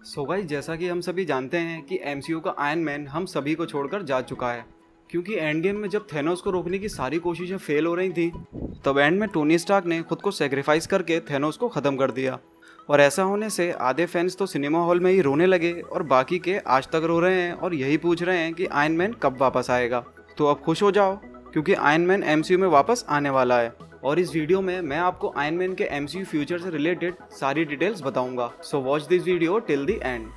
So guys, जैसा कि हम सभी जानते हैं कि एमसीयू का आयरन मैन हम सभी को छोड़कर जा चुका है। क्योंकि एंड गेम में जब थेनोस को रोकने की सारी कोशिशें फेल हो रही थी, तब एंड में टोनी स्टार्क ने खुद को सेक्रीफाइस करके थेनोस को ख़त्म कर दिया। और ऐसा होने से आधे फैंस तो सिनेमा हॉल में ही रोने लगे और बाकी के आज तक रो रहे हैं और यही पूछ रहे हैं कि आयरन मैन कब वापस आएगा। तो अब खुश हो जाओ, क्योंकि आयरन मैन एमसीयू में वापस आने वाला है। और इस वीडियो में मैं आपको आयरन मैन के एमसीयू फ्यूचर से रिलेटेड सारी डिटेल्स बताऊंगा। So watch this video till the end.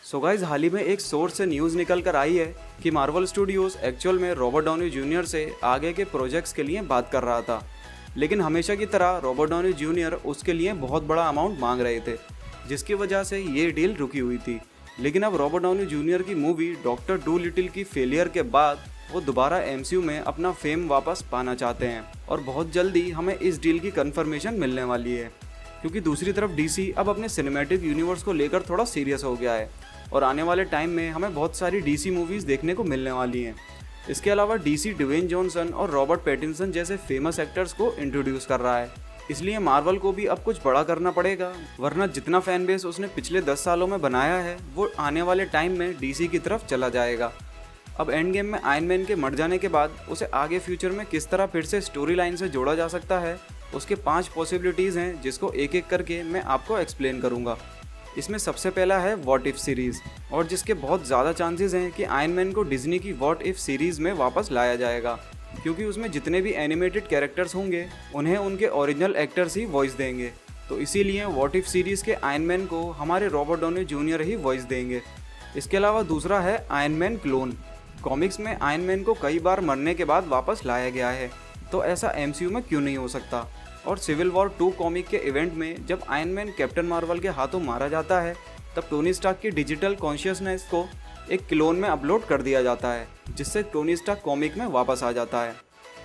So guys, हाल ही में एक सोर्स से न्यूज़ निकल कर आई है कि मार्वल स्टूडियोज एक्चुअल में रॉबर्ट डाउनी जूनियर से आगे के प्रोजेक्ट्स के लिए बात कर रहा था। लेकिन हमेशा की तरह रॉबर्ट डाउनी जूनियर उसके लिए बहुत बड़ा अमाउंट मांग रहे थे, जिसकी वजह से ये डील रुकी हुई थी। लेकिन अब रॉबर्ट डाउनी जूनियर की मूवी डॉक्टर डूलिटिल की फेलियर के बाद वो दोबारा एमसीयू में अपना फेम वापस पाना चाहते हैं और बहुत जल्दी हमें इस डील की कंफर्मेशन मिलने वाली है। क्योंकि दूसरी तरफ डीसी अब अपने सिनेमैटिक यूनिवर्स को लेकर थोड़ा सीरियस हो गया है और आने वाले टाइम में हमें बहुत सारी डीसी मूवीज़ देखने को मिलने वाली हैं। इसके अलावा डीसी ड्वेन जॉनसन और रॉबर्ट पैटिंसन जैसे फेमस एक्टर्स को इंट्रोड्यूस कर रहा है। इसलिए मार्वल को भी अब कुछ बड़ा करना पड़ेगा, वरना जितना फैन बेस उसने पिछले 10 सालों में बनाया है वो आने वाले टाइम में डीसी की तरफ चला जाएगा। अब एंड गेम में आयरन मैन के मर जाने के बाद उसे आगे फ्यूचर में किस तरह फिर से स्टोरी लाइन से जोड़ा जा सकता है, उसके 5 पॉसिबिलिटीज़ हैं जिसको एक एक करके मैं आपको एक्सप्लेन करूँगा। इसमें सबसे पहला है व्हाट इफ सीरीज़, और जिसके बहुत ज़्यादा चांसेस हैं कि आयरन मैन को डिज्नी की व्हाट इफ सीरीज़ में वापस लाया जाएगा, क्योंकि उसमें जितने भी एनिमेटेड कैरेक्टर्स होंगे उन्हें उनके ओरिजिनल एक्टर्स ही वॉइस देंगे। तो इसीलिए व्हाट इफ सीरीज़ के आयरन मैन को हमारे रॉबर्ट डाउनी जूनियर ही वॉइस देंगे। इसके अलावा दूसरा है आयरन मैन क्लोन। कॉमिक्स में आयरन मैन को कई बार मरने के बाद वापस लाया गया है, तो ऐसा एमसीयू में क्यों नहीं हो सकता। और सिविल वॉर 2 कॉमिक के इवेंट में जब आयरन मैन कैप्टन मार्वल के हाथों मारा जाता है, तब टोनी स्टार्क की डिजिटल कॉन्शियसनेस को एक क्लोन में अपलोड कर दिया जाता है, जिससे टोनी स्टार्क कॉमिक में वापस आ जाता है।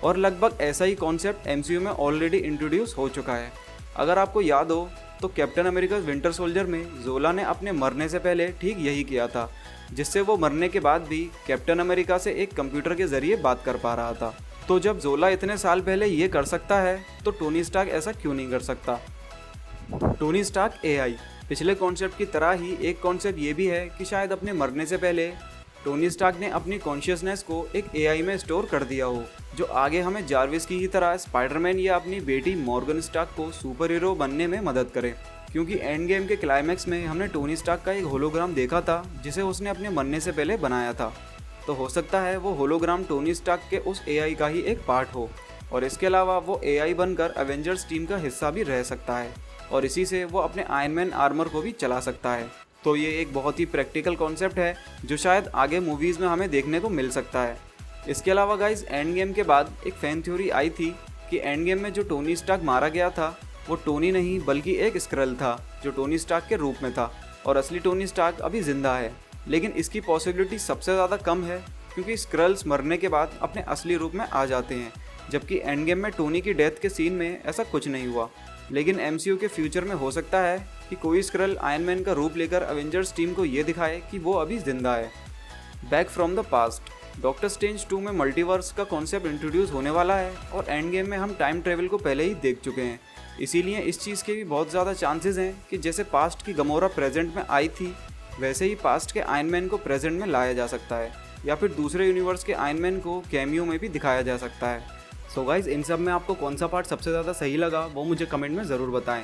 और लगभग ऐसा ही कॉन्सेप्ट एमसीयू में ऑलरेडी इंट्रोड्यूस हो चुका है। अगर आपको याद हो तो कैप्टन अमेरिका विंटर सोल्जर में जोला ने अपने मरने से पहले ठीक यही किया था, जिससे वो मरने के बाद भी कैप्टन अमेरिका से एक कंप्यूटर के जरिए बात कर पा रहा था। तो जब जोला इतने साल पहले ये कर सकता है, तो टोनी स्टार्क ऐसा क्यों नहीं कर सकता। टोनी स्टार्क एआई, पिछले कॉन्सेप्ट की तरह ही एक कॉन्सेप्ट ये भी है कि शायद अपने मरने से पहले टोनी स्टार्क ने अपनी कॉन्शियसनेस को एक एआई में स्टोर कर दिया हो, जो आगे हमें जारविस की ही तरह स्पाइडरमैन या अपनी बेटी मॉर्गन स्टार्क को सुपर हीरो बनने में मदद करे। क्योंकि एंड गेम के क्लाइमैक्स में हमने टोनी स्टार्क का एक होलोग्राम देखा था, जिसे उसने अपने मरने से पहले बनाया था। तो हो सकता है वो होलोग्राम टोनी स्टार्क के उस एआई का ही एक पार्ट हो, और इसके अलावा वो एआई बनकर एवेंजर्स टीम का हिस्सा भी रह सकता है, और इसी से वो अपने आयरन मैन आर्मर को भी चला सकता है। तो ये एक बहुत ही प्रैक्टिकल कॉन्सेप्ट है जो शायद आगे मूवीज़ में हमें देखने को मिल सकता है। इसके अलावा गाइज, एंड गेम के बाद एक फैन थ्योरी आई थी कि एंड गेम में जो टोनी स्टार्क मारा गया था वो टोनी नहीं बल्कि एक स्क्रल था, जो टोनी स्टार्क के रूप में था, और असली टोनी स्टार्क अभी जिंदा है। लेकिन इसकी पॉसिबिलिटी सबसे ज़्यादा कम है, क्योंकि स्क्रल्स मरने के बाद अपने असली रूप में आ जाते हैं, जबकि एंड गेम में टोनी की डेथ के सीन में ऐसा कुछ नहीं हुआ। लेकिन एमसीयू के फ्यूचर में हो सकता है कि कोई स्क्रल आयरन मैन का रूप लेकर एवेंजर्स टीम को ये दिखाए कि वो अभी जिंदा है। Back from the past, doctor strange 2 में मल्टीवर्स का कॉन्सेप्ट इंट्रोड्यूस होने वाला है, और एंड गेम में हम टाइम ट्रेवल को पहले ही देख चुके हैं। इसीलिए इस चीज़ के भी बहुत ज़्यादा चांसेस हैं कि जैसे पास्ट की गमोरा प्रेजेंट में आई थी, वैसे ही पास्ट के आयरन मैन को प्रेजेंट में लाया जा सकता है, या फिर दूसरे यूनिवर्स के आयरन मैन को कैमियो में भी दिखाया जा सकता है। सो गाइज, इन सब में आपको कौन सा पार्ट सबसे ज़्यादा सही लगा वो मुझे कमेंट में ज़रूर बताएं।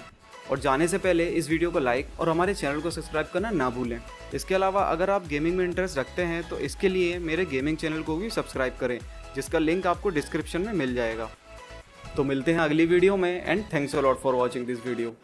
और जाने से पहले इस वीडियो को लाइक और हमारे चैनल को सब्सक्राइब करना ना भूलें। इसके अलावा अगर आप गेमिंग में इंटरेस्ट रखते हैं तो इसके लिए मेरे गेमिंग चैनल को भी सब्सक्राइब करें, जिसका लिंक आपको डिस्क्रिप्शन में मिल जाएगा। तो मिलते हैं अगली वीडियो में, and thanks a lot for watching this video.